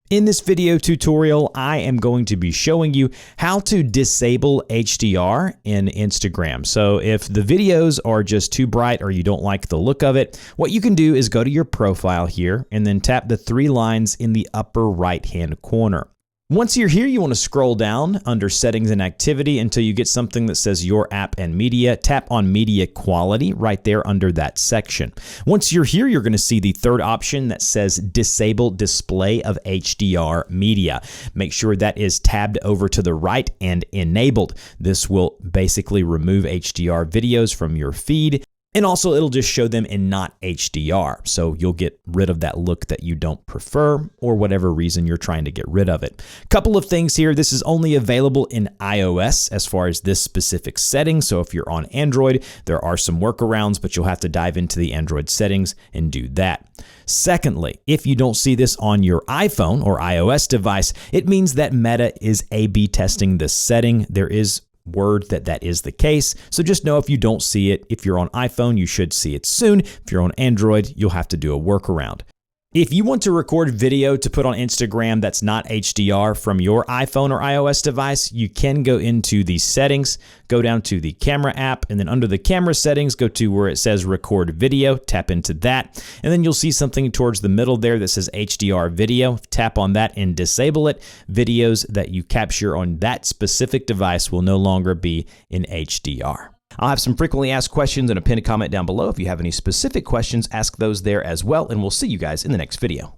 In this video tutorial, I am going to be showing you how to disable HDR in Instagram. So if the videos are just too bright or you don't like the look of it, what you can do is go to your profile here and then tap the three lines in the upper right-hand corner. Once you're here, you want to scroll down under Settings and Activity until you get something that says Your App and Media. Tap on Media Quality right there under that section. Once you're here, you're going to see the third option that says Disable Display of HDR Media. Make sure that is tabbed over to the right and enabled. This will basically remove HDR videos from your feed. And also it'll just show them in not HDR. So you'll get rid of that look that you don't prefer or whatever reason you're trying to get rid of it. Couple of things here. This is only available in iOS as far as this specific setting. So if you're on Android, there are some workarounds, but you'll have to dive into the Android settings and do that. Secondly, if you don't see this on your iPhone or iOS device, it means that Meta is A/B testing this setting. There is word that is the case. So just know if you don't see it, if you're on iPhone, you should see it soon. If you're on Android, you'll have to do a workaround. If you want to record video to put on Instagram that's not HDR from your iPhone or iOS device, you can go into the settings, go down to the camera app, and then under the camera settings, go to where it says record video, tap into that, and then you'll see something towards the middle there that says HDR video. Tap on that and disable it. Videos that you capture on that specific device will no longer be in HDR. I'll have some frequently asked questions and a pinned comment down below. If you have any specific questions, ask those there as well, and we'll see you guys in the next video.